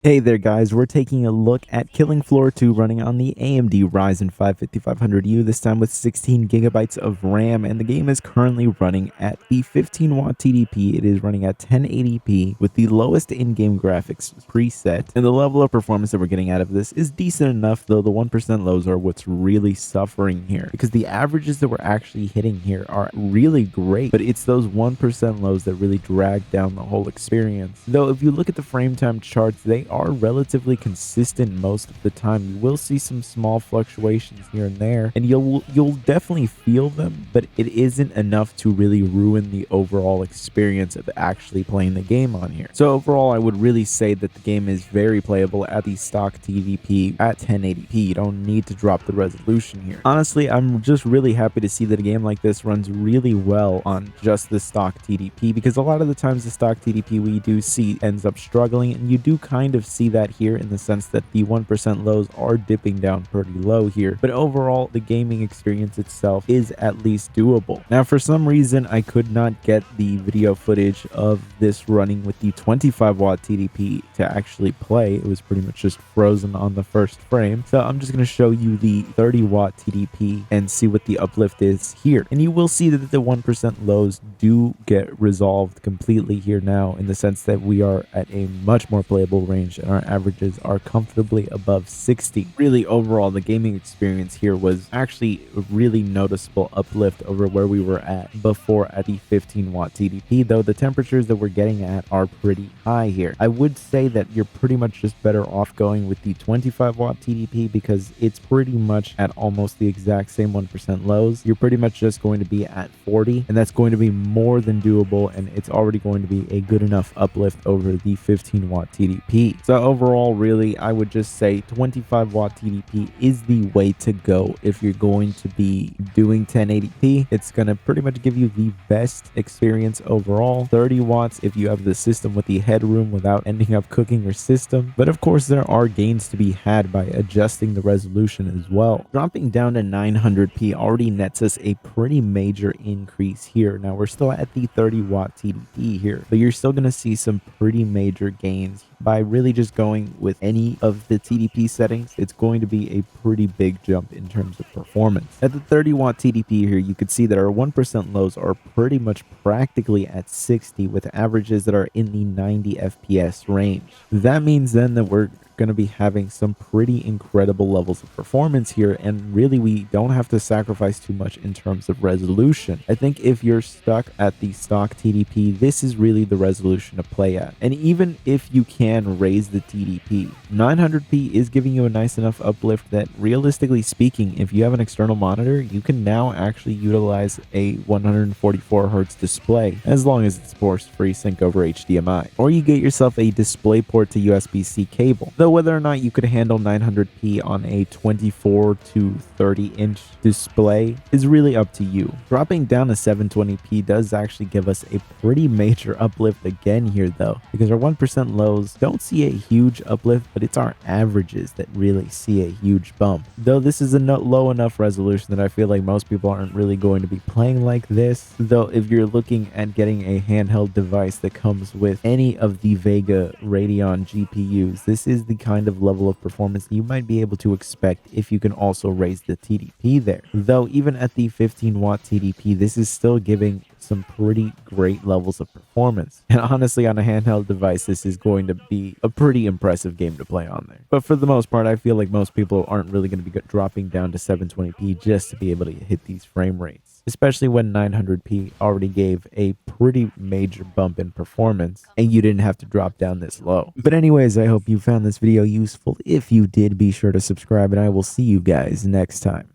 Hey there guys, we're taking a look at Killing Floor 2 running on the AMD Ryzen 5 5500U, this time with 16 gigabytes of RAM, and the game is currently running at the 15 watt TDP. It is running at 1080p with the lowest in-game graphics preset, and the level of performance that we're getting out of this is decent enough, though the 1% lows are what's really suffering here, because the averages that we're actually hitting here are really great, but it's those 1% lows that really drag down the whole experience. Though if you look at the frame time charts, they are relatively consistent most of the time. You will see some small fluctuations here and there, and you'll definitely feel them, but it isn't enough to really ruin the overall experience of actually playing the game on here. So overall, I would really say that the game is very playable at the stock TDP at 1080p. You don't need to drop the resolution here. Honestly, I'm just really happy to see that a game like this runs really well on just the stock TDP, because a lot of the times the stock TDP we do see ends up struggling, and you do kind of see that here in the sense that the 1% lows are dipping down pretty low here, but overall the gaming experience itself is at least doable. Now, for some reason I could not get the video footage of this running with the 25 watt TDP to actually play. It was pretty much just frozen on the first frame, so I'm just going to show you the 30 watt TDP and see what the uplift is here, and you will see that the 1% lows do get resolved completely here now, in the sense that we are at a much more playable range and our averages are comfortably above 60. Really, overall, the gaming experience here was actually a really noticeable uplift over where we were at before at the 15 watt TDP, though the temperatures that we're getting at are pretty high here. I would say that you're pretty much just better off going with the 25 watt TDP, because it's pretty much at almost the exact same 1% lows. You're pretty much just going to be at 40, and that's going to be more than doable, and it's already going to be a good enough uplift over the 15 watt TDP. So overall, really, I would just say 25 watt TDP is the way to go if you're going to be doing 1080p. It's going to pretty much give you the best experience overall. 30 watts if you have the system with the headroom without ending up cooking your system. But of course, there are gains to be had by adjusting the resolution as well. Dropping down to 900p already nets us a pretty major increase here. Now, we're still at the 30 watt TDP here, but you're still going to see some pretty major gains by really just going with any of the TDP settings. It's going to be a pretty big jump in terms of performance. At the 30 watt TDP here, you could see that our 1% lows are pretty much practically at 60, with averages that are in the 90 FPS range. That means then that we're going to be having some pretty incredible levels of performance here, and really we don't have to sacrifice too much in terms of resolution. I think if you're stuck at the stock TDP, this is really the resolution to play at. And even if you can raise the TDP, 900p is giving you a nice enough uplift that, realistically speaking, if you have an external monitor, you can now actually utilize a 144 Hz display, as long as it supports FreeSync over HDMI, or you get yourself a DisplayPort to USB-C cable. Though whether or not you could handle 900p on a 24 to 30 inch display is really up to you. Dropping down to 720p does actually give us a pretty major uplift again here, though, because our 1% lows don't see a huge uplift, but it's our averages that really see a huge bump. Though this is a low enough resolution that I feel like most people aren't really going to be playing like this. Though if you're looking at getting a handheld device that comes with any of the Vega Radeon GPUs, this is the kind of level of performance that you might be able to expect if you can also raise the TDP there. Though even at the 15 watt TDP, this is still giving some pretty great levels of performance, and honestly, on a handheld device, this is going to be a pretty impressive game to play on there. But for the most part, I feel like most people aren't really going to be dropping down to 720p just to be able to hit these frame rates, especially when 900p already gave a pretty major bump in performance and you didn't have to drop down this low. But anyways, I hope you found this video useful. If you did, be sure to subscribe, and I will see you guys next time.